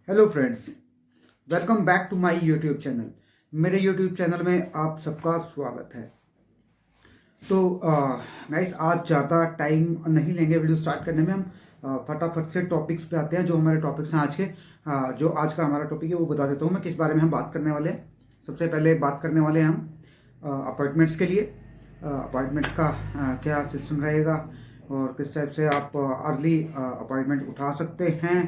Hello friends, welcome back to my YouTube channel. मेरे YouTube channel में आप सबका स्वागत है। तो गाइस, आज ज़्यादा टाइम नहीं लेंगे वीडियो स्टार्ट करने में। हम फटाफट से टॉपिक्स पे आते हैं। जो हमारे टॉपिक्स हैं आज के, जो आज का हमारा टॉपिक है वो बता देता हूँ मैं किस बारे में हम बात करने वाले हैं। सबसे पहले बात करने वाले हैं हम अपॉइंटमेंट्स के लिए। अपॉइंटमेंट्स का क्या सिस्टम रहेगा और किस टाइप से आप अर्ली अपॉइंटमेंट उठा सकते हैं।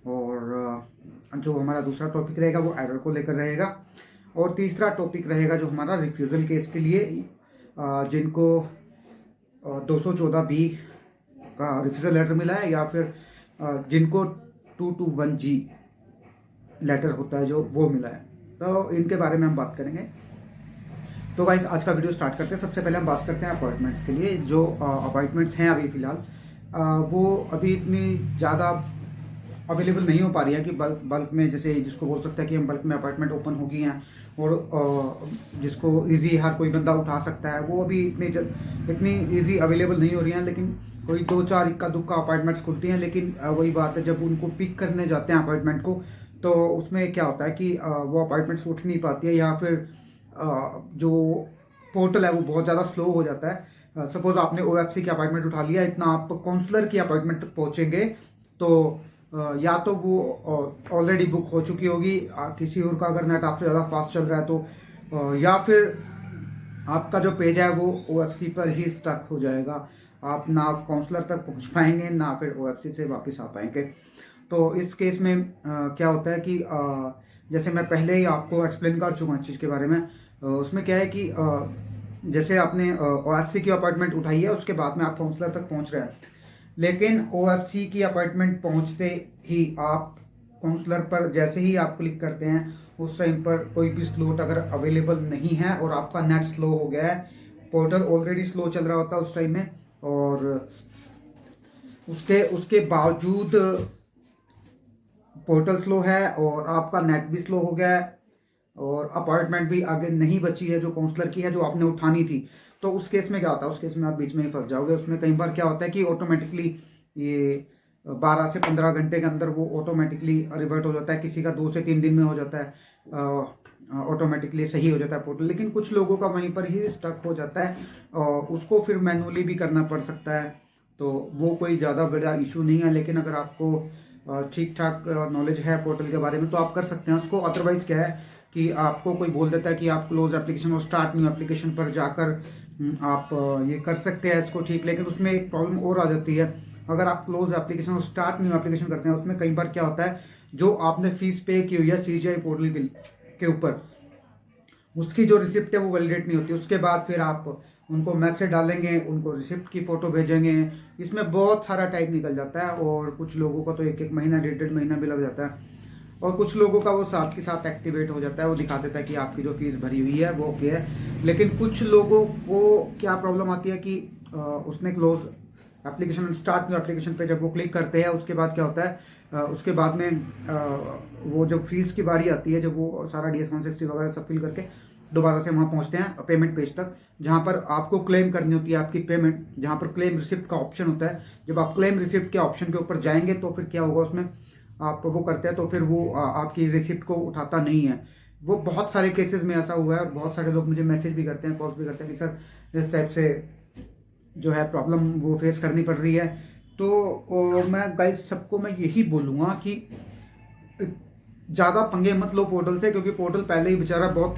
और जो हमारा दूसरा टॉपिक रहेगा वो एरर को लेकर रहेगा। और तीसरा टॉपिक रहेगा जो हमारा रिफ्यूज़ल केस के लिए, जिनको 214B का रिफ्यूज़ल लेटर मिला है या फिर जिनको 221G लेटर होता है जो वो मिला है, तो इनके बारे में हम बात करेंगे। तो गाइस, आज का वीडियो स्टार्ट करते हैं। सबसे पहले हम बात करते हैं अपॉइंटमेंट्स के लिए। जो अपॉइंटमेंट्स हैं अभी फ़िलहाल वो अभी इतनी ज़्यादा अवेलेबल नहीं हो पा रही है कि बल्क में, जैसे जिसको बोल सकता है कि हम बल्क में अपार्टमेंट ओपन हो गई हैं और जिसको इजी हर कोई बंदा उठा सकता है, वो अभी इतनी इजी अवेलेबल नहीं हो रही हैं। लेकिन कोई 2-4 इक्का दुक्का अपार्टमेंट्स खुलती हैं। लेकिन वही बात है, जब उनको पिक करने जाते हैं अपार्टमेंट को, तो उसमें क्या होता है कि वो अपार्टमेंट्स उठ नहीं पाती है या फिर जो पोर्टल है वो बहुत ज़्यादा स्लो हो जाता है। सपोज आपने OFC की अपार्टमेंट उठा लिया, इतना आप काउंसलर की अपार्टमेंट तक पहुँचेंगे तो या तो वो ऑलरेडी बुक हो चुकी होगी, किसी और का अगर नेट आपसे ज़्यादा फास्ट चल रहा है तो, या फिर आपका जो पेज है वो OFC पर ही स्टक हो जाएगा। आप ना काउंसलर तक पहुंच पाएंगे ना फिर OFC से वापस आ पाएंगे। तो इस केस में क्या होता है कि जैसे मैं पहले ही आपको एक्सप्लेन कर चुका हूँ इस चीज़ के बारे में। उसमें क्या है कि जैसे आपने OFC की अपार्टमेंट उठाई है, उसके बाद में आप काउंसलर तक पहुँच रहे हैं, लेकिन OFC की अपार्टमेंट पहुंचते ही आप काउंसलर पर जैसे ही आप क्लिक करते हैं, उस टाइम पर कोई भी स्लॉट अगर अवेलेबल नहीं है और आपका नेट स्लो हो गया है, पोर्टल ऑलरेडी स्लो चल रहा होता है उस टाइम में, और उसके उसके बावजूद पोर्टल स्लो है और आपका नेट भी स्लो हो गया है और अपार्टमेंट भी आगे नहीं बची है जो काउंसलर की है, जो आपने उठानी थी, तो उस केस में क्या होता है, उस केस में आप बीच में ही फंस जाओगे। उसमें कई बार क्या होता है कि ऑटोमेटिकली ये 12 से 15 घंटे के अंदर वो ऑटोमेटिकली रिवर्ट हो जाता है। किसी का 2 से 3 दिन में हो जाता है, ऑटोमेटिकली सही हो जाता है पोर्टल। लेकिन कुछ लोगों का वहीं पर ही स्टक हो जाता है और उसको फिर मैनुअली भी करना पड़ सकता है। तो वो कोई ज़्यादा बड़ा इशू नहीं है। लेकिन अगर आपको ठीक ठाक नॉलेज है पोर्टल के बारे में तो आप कर सकते हैं उसको। अदरवाइज क्या है कि आपको कोई बोल देता है कि आप क्लोज एप्लीकेशन और स्टार्ट न्यू एप्लीकेशन पर जाकर आप ये कर सकते हैं इसको ठीक। लेकिन उसमें एक प्रॉब्लम और आ जाती है। अगर आप क्लोज एप्लीकेशन और स्टार्ट न्यू एप्लीकेशन करते हैं, उसमें कई बार क्या होता है, जो आपने फीस पे की हुई है CGI पोर्टल के ऊपर, उसकी जो रिसिप्ट है वो वैलिडेट नहीं होती। उसके बाद फिर आप उनको मैसेज डालेंगे, उनको रिसिप्ट की फ़ोटो भेजेंगे, इसमें बहुत सारा टाइम निकल जाता है। और कुछ लोगों का तो 1-1 महीना 1.5 महीना भी लग जाता है। और कुछ लोगों का वो साथ के साथ एक्टिवेट हो जाता है, वो दिखा देता है कि आपकी जो फीस भरी हुई है वो ओके है। लेकिन कुछ लोगों को क्या प्रॉब्लम आती है कि उसने close application start new application पे जब वो क्लिक करते हैं, उसके बाद क्या होता है, उसके बाद में वो जब फीस की बारी आती है, जब वो सारा DS-160 वगैरह सब फिल करके दोबारा से वहाँ पहुँचते हैं पेमेंट पेज तक, जहाँ पर आपको क्लेम करनी होती है आपकी पेमेंट, जहाँ पर क्लेम रिसिप्ट का ऑप्शन होता है। जब आप क्लेम रिसिप्ट के ऑप्शन के ऊपर जाएंगे तो फिर क्या होगा, उसमें आप वो करते हैं तो फिर वो आपकी रिसिप्ट को उठाता नहीं है। वो बहुत सारे केसेस में ऐसा हुआ है और बहुत सारे लोग मुझे मैसेज भी करते हैं, कॉल्स भी करते हैं कि सर इस टाइप से जो है प्रॉब्लम वो फेस करनी पड़ रही है। तो मैं गाइस सबको मैं यही बोलूँगा कि ज़्यादा पंगे मत लो पोर्टल से, क्योंकि पोर्टल पहले ही बेचारा बहुत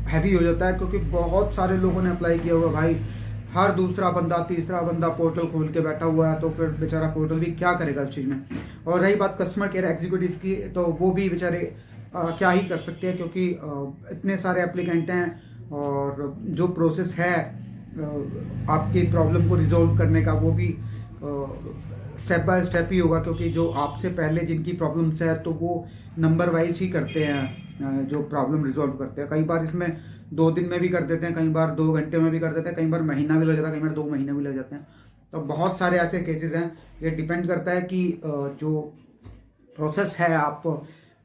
हैवी हो जाता है। क्योंकि बहुत सारे लोगों ने अप्लाई किया हुआ भाई, हर दूसरा बंदा तीसरा बंदा पोर्टल खोल के बैठा हुआ है, तो फिर बेचारा पोर्टल भी क्या करेगा इस चीज़ में। और रही बात कस्टमर केयर एग्जीक्यूटिव की, तो वो भी बेचारे क्या ही कर सकते हैं, क्योंकि इतने सारे एप्लीकेंट हैं और जो प्रोसेस है आपकी प्रॉब्लम को रिजॉल्व करने का, वो भी स्टेप बाय स्टेप ही होगा। क्योंकि जो आपसे पहले जिनकी प्रॉब्लम्स है तो वो नंबर वाइज ही करते हैं, जो प्रॉब्लम रिजॉल्व करते हैं। कई बार इसमें 2 दिन में भी कर देते हैं, कई बार 2 घंटे में भी कर देते हैं, कई बार महीना भी लग जाता है, कई बार 2 महीने भी लग जाते हैं। तो बहुत सारे ऐसे केसेस हैं। ये डिपेंड करता है कि जो प्रोसेस है आप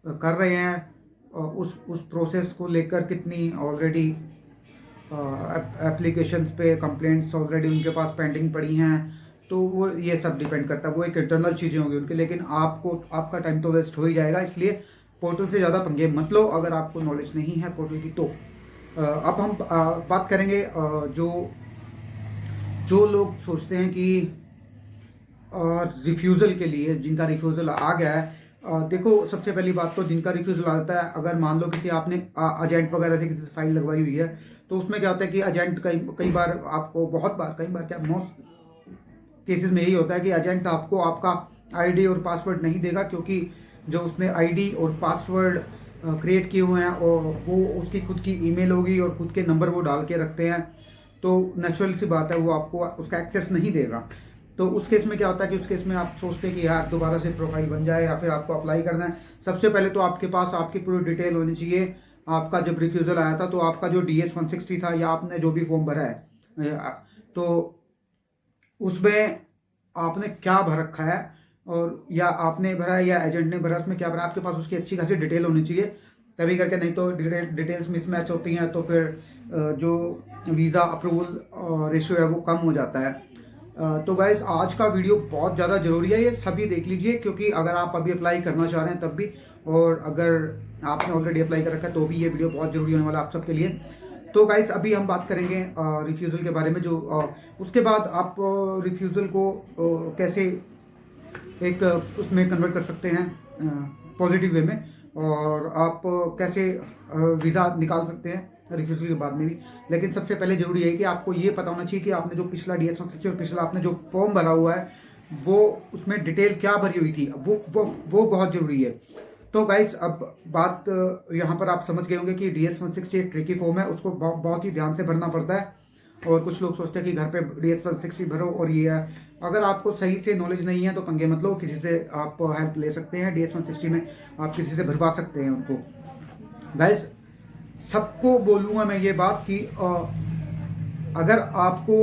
कर रहे हैं, उस प्रोसेस को लेकर कितनी ऑलरेडी एप्लीकेशंस पे कंप्लेंट्स ऑलरेडी उनके पास पेंडिंग पड़ी हैं। तो वो ये सब डिपेंड करता है, वो एक इंटरनल चीज़ें होंगी उनके। लेकिन आपको आपका टाइम तो वेस्ट हो ही जाएगा, इसलिए पोर्टल से ज़्यादा पंगे मत लो अगर आपको नॉलेज नहीं है पोर्टल की। तो अब हम बात करेंगे जो लोग सोचते हैं कि रिफ्यूज़ल के लिए, जिनका रिफ्यूज़ल आ गया है। देखो, सबसे पहली बात तो जिनका रिफ्यूज़ल आता है, अगर मान लो किसी आपने एजेंट वगैरह से किसी फाइल लगवाई हुई है, तो उसमें क्या होता है कि एजेंट कई बार आपको, कई बार क्या, मोस्ट केसेस में यही होता है कि एजेंट आपको आपका आईडी और पासवर्ड नहीं देगा, क्योंकि जो उसने आईडी और पासवर्ड क्रिएट किए हुए हैं और वो उसकी खुद की ईमेल होगी और खुद के नंबर वो डाल के रखते हैं, तो नेचुरल सी बात है वो आपको उसका एक्सेस नहीं देगा। तो उस केस में क्या होता है कि उस केस में आप सोचते हैं कि यार दोबारा से प्रोफाइल बन जाए या फिर आपको अप्लाई करना है। सबसे पहले तो आपके पास आपकी पूरी डिटेल होनी चाहिए। आपका जब रिफ्यूज़ल आया था तो आपका जो DS 160 था या आपने जो भी फॉर्म भरा है, तो उसमें आपने क्या भर रखा है, और या आपने भरा है या एजेंट ने भरा, उसमें क्या भरा, आपके पास उसकी अच्छी खासी डिटेल होनी चाहिए, तभी करके। नहीं तो डिटेल्स मिसमैच होती हैं तो फिर जो वीज़ा अप्रूवल रेशियो है वो कम हो जाता है। तो गाइज, आज का वीडियो बहुत ज़्यादा ज़रूरी है, ये सभी देख लीजिए, क्योंकि अगर आप अभी अप्लाई करना चाह रहे हैं तब भी, और अगर आपने ऑलरेडी अप्लाई कर रखा है तो भी ये वीडियो बहुत ज़रूरी होने वाला है आप सबके लिए। तो गाइज, अभी हम बात करेंगे रिफ्यूज़ल के बारे में। जो उसके बाद आप रिफ्यूज़ल को कैसे एक उसमें कन्वर्ट कर सकते हैं पॉजिटिव वे में, और आप कैसे वीज़ा निकाल सकते हैं रिफ्यूज़ल के बाद में भी। लेकिन सबसे पहले जरूरी है कि आपको ये पता होना चाहिए कि आपने जो पिछला DS 160 और पिछला आपने जो फॉर्म भरा हुआ है वो उसमें डिटेल क्या भरी हुई थी, वो बहुत ज़रूरी है। तो गाइस, अब बात यहाँ पर आप समझ गए होंगे कि DS 160 एक ट्रिकी फॉर्म है, उसको बहुत ही ध्यान से भरना पड़ता है। और कुछ लोग सोचते हैं कि घर पे DS 160 भरो और ये है। अगर आपको सही से नॉलेज नहीं है तो पंगे मत लो, किसी से आप हेल्प ले सकते हैं। DS 160 में आप किसी से भरवा सकते हैं उनको। गाइस, सबको बोलूँगा मैं ये बात कि अगर आपको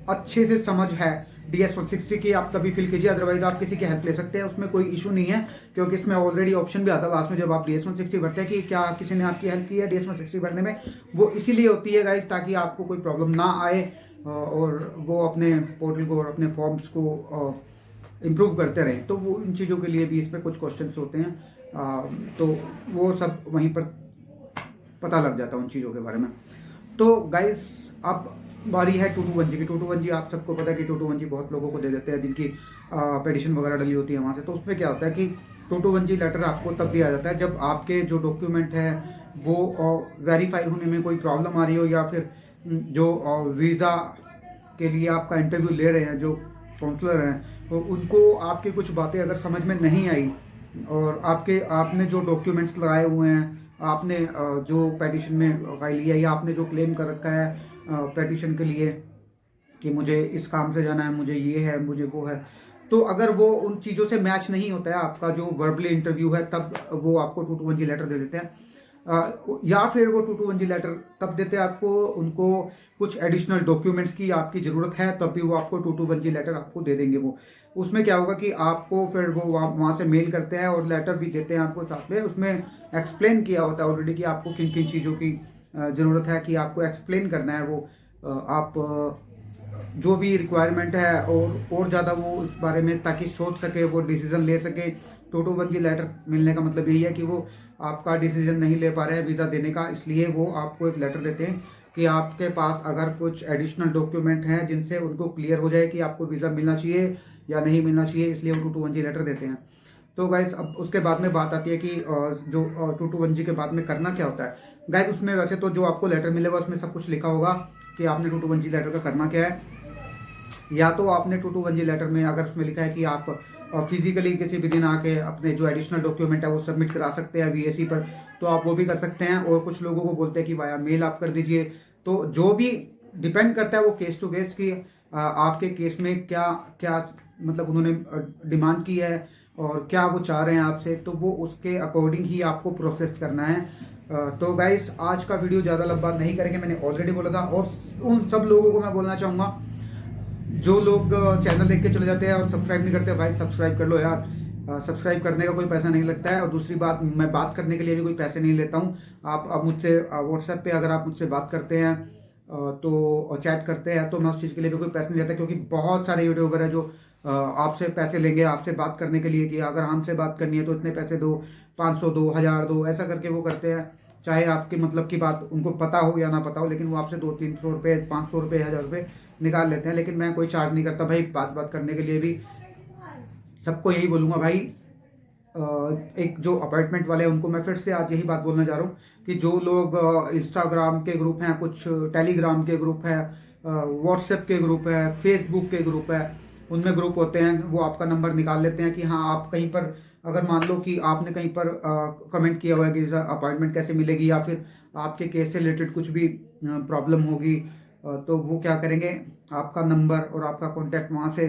अच्छे से समझ है DS 160 की, आप तभी फिल कीजिए, अदरवाइज आप किसी की हेल्प ले सकते हैं, उसमें कोई इशू नहीं है। क्योंकि इसमें ऑलरेडी ऑप्शन भी आता है लास्ट में जब आप DS 160 भरते हैं कि क्या किसी ने आपकी हेल्प की है DS 160 भरने में। वो इसीलिए होती है गाइज, ताकि आपको कोई प्रॉब्लम ना आए और वो अपने पोर्टल को और अपने फॉर्म्स को इम्प्रूव करते रहें। तो वो इन चीज़ों के लिए भी इस पर कुछ क्वेश्चन होते हैं, तो वो सब वहीं पर पता लग जाता है उन चीज़ों के बारे में। तो गाइस, अब बारी है 221G की। 221G आप सबको पता है कि 221G बहुत लोगों को दे देते हैं जिनकी पेटिशन वगैरह डली होती है वहाँ से। तो उसमें क्या होता है कि 221G लेटर आपको तब दिया जाता है जब आपके जो डॉक्यूमेंट है वो वेरीफाई होने में कोई प्रॉब्लम आ रही हो, या फिर जो वीज़ा के लिए आपका इंटरव्यू ले रहे हैं जो काउंसलर हैं, तो उनको आपकी कुछ बातें अगर समझ में नहीं आई, और आपने जो डॉक्यूमेंट्स लगाए हुए हैं, आपने जो पेटिशन में फाइल लिया, या आपने जो क्लेम कर रखा है पेटिशन के लिए कि मुझे इस काम से जाना है, मुझे ये है, मुझे वो है, तो अगर वो उन चीज़ों से मैच नहीं होता है आपका जो वर्बली इंटरव्यू है, तब वो आपको 221G लेटर दे देते हैं। या फिर वो 221G लेटर तब देते हैं आपको, उनको कुछ एडिशनल डॉक्यूमेंट्स की आपकी ज़रूरत है, तब भी वो आपको 221G लेटर आपको दे देंगे। वो उसमें क्या होगा कि आपको फिर वो वहाँ से मेल करते हैं और लेटर भी देते हैं आपको साथ में। उसमें एक्सप्लेन किया होता है ऑलरेडी कि आपको किन किन चीज़ों की ज़रूरत है, कि आपको एक्सप्लेन करना है वो आप जो भी रिक्वायरमेंट है, और ज़्यादा वो इस बारे में, ताकि सोच सके, वो डिसीज़न ले सके। 221G लेटर मिलने का मतलब यही है कि वो आपका डिसीजन नहीं ले पा रहे हैं वीज़ा देने का, इसलिए वो आपको एक लेटर देते हैं कि आपके पास अगर कुछ एडिशनल डॉक्यूमेंट हैं जिनसे उनको क्लियर हो जाए कि आपको वीज़ा मिलना चाहिए या नहीं मिलना चाहिए, इसलिए वो 221G लेटर देते हैं। तो गाइस, अब उसके बाद में बात आती है कि जो 221G के बाद में करना क्या होता है। गाइस, उसमें वैसे तो जो आपको लेटर मिलेगा उसमें सब कुछ लिखा होगा कि आपने 221G लेटर का करना क्या है। या तो आपने 221G लेटर में अगर उसमें लिखा है कि आप फिजिकली किसी भी दिन आके अपने जो एडिशनल डॉक्यूमेंट है वो सबमिट करा सकते हैं VAC पर, तो आप वो भी कर सकते हैं। और कुछ लोगों को बोलते हैं कि वाया मेल आप कर दीजिए। तो जो भी डिपेंड करता है वो केस टू केस की, आपके केस में क्या क्या मतलब उन्होंने डिमांड की है और क्या वो चाह रहे हैं आपसे, तो वो उसके अकॉर्डिंग ही आपको प्रोसेस करना है। तो गाइस, आज का वीडियो ज़्यादा लंबा नहीं करेंगे, मैंने ऑलरेडी बोला था। और उन सब लोगों को मैं बोलना चाहूँगा जो लोग चैनल देख के चले जाते हैं और सब्सक्राइब नहीं करते, भाई सब्सक्राइब कर लो यार। सब्सक्राइब करने का कोई पैसा नहीं लगता है, और दूसरी बात, मैं बात करने के लिए भी कोई पैसे नहीं लेता हूँ। आप अब मुझसे व्हाट्सएप पे अगर आप मुझसे बात करते हैं तो चैट करते हैं, तो मैं उस चीज़ के लिए भी कोई पैसे नहीं लेता, क्योंकि बहुत सारे यूट्यूबर है जो आपसे पैसे लेंगे आपसे बात करने के लिए कि अगर हमसे बात करनी है तो इतने पैसे दो, 500 दो, 1000 दो, ऐसा करके वो करते हैं। चाहे आपकी मतलब की बात उनको पता हो या ना पता हो, लेकिन वो आपसे 200-300 रुपये, 500 रुपये, 1000 रुपये निकाल लेते हैं। लेकिन मैं कोई चार्ज नहीं करता भाई, बात करने के लिए भी सबको यही बोलूँगा भाई। एक जो अपार्टमेंट वाले हैं उनको मैं फिर से आज यही बात बोलना चाह रहा हूँ कि जो लोग इंस्टाग्राम के ग्रुप हैं, कुछ टेलीग्राम के ग्रुप है, व्हाट्सएप के ग्रुप है, फेसबुक के ग्रुप है, उनमें ग्रुप होते हैं, वो आपका नंबर निकाल लेते हैं कि हाँ आप कहीं पर अगर मान लो कि आपने कहीं पर कमेंट किया हुआ है कि अपार्टमेंट कैसे मिलेगी, या फिर आपके केस से रिलेटेड कुछ भी प्रॉब्लम होगी, तो वो क्या करेंगे, आपका नंबर और आपका कॉन्टैक्ट वहाँ से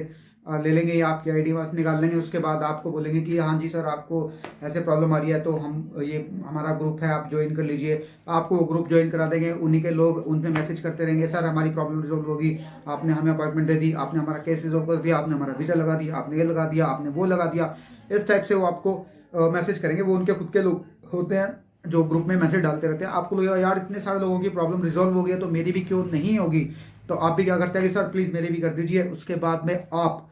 ले लेंगे या आपकी आईडी वहाँ से निकाल लेंगे। उसके बाद आपको बोलेंगे कि हाँ जी सर आपको ऐसे प्रॉब्लम आ रही है, तो हम ये हमारा ग्रुप है, आप ज्वाइन कर लीजिए। आपको वो ग्रुप ज्वाइन करा देंगे, उन्हीं के लोग उन पे मैसेज करते रहेंगे, सर हमारी प्रॉब्लम रिजोल्व होगी, आपने हमें अपॉइंटमेंट दे दी, आपने हमारा केस रिजोल्व कर दिया, आपने हमारा वीज़ा लगा दिया, आपने ये लगा दिया, आपने वो लगा दिया। इस टाइप से वो आपको मैसेज करेंगे। वो उनके खुद के लोग होते हैं जो ग्रुप में मैसेज डालते रहते हैं। आपको लगेगा यार इतने सारे लोगों की प्रॉब्लम रिजोल्व हो गई है तो मेरी भी क्यों नहीं होगी, तो आप भी क्या करते हैं कि सर प्लीज़ मेरी भी कर दीजिए। उसके बाद में आप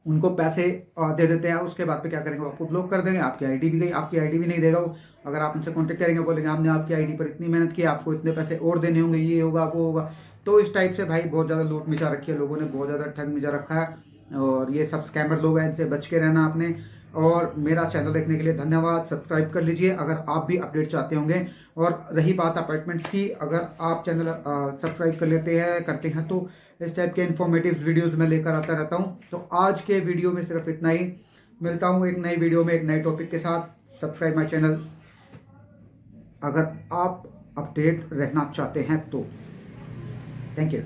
उनको पैसे दे देते हैं। उसके बाद पे क्या करेंगे, वो आपको ब्लॉक कर देंगे, आपकी आईडी भी गई, आपकी आईडी भी नहीं देगा वो। अगर आप उनसे कांटेक्ट करेंगे, बोलेंगे हमने आपकी आईडी पर इतनी मेहनत की, आपको इतने पैसे और देने होंगे, ये होगा वो होगा। तो इस टाइप से भाई बहुत ज़्यादा लूट मचा रखी है लोगों ने, बहुत ज़्यादा ठग मचा रखा है। और ये सब स्कैमर लोग हैं, इनसे बच के रहना आपने। और मेरा चैनल देखने के लिए धन्यवाद, सब्सक्राइब कर लीजिए अगर आप भी अपडेट चाहते होंगे। और रही बात अपार्टमेंट्स की, अगर आप चैनल सब्सक्राइब कर लेते हैं करते हैं तो इस टाइप के इन्फॉर्मेटिव वीडियोस मैं लेकर आता रहता हूं। तो आज के वीडियो में सिर्फ इतना ही। मिलता हूं एक नई वीडियो में एक नए टॉपिक के साथ। सब्सक्राइब माय चैनल अगर आप अपडेट रहना चाहते हैं तो। Thank you.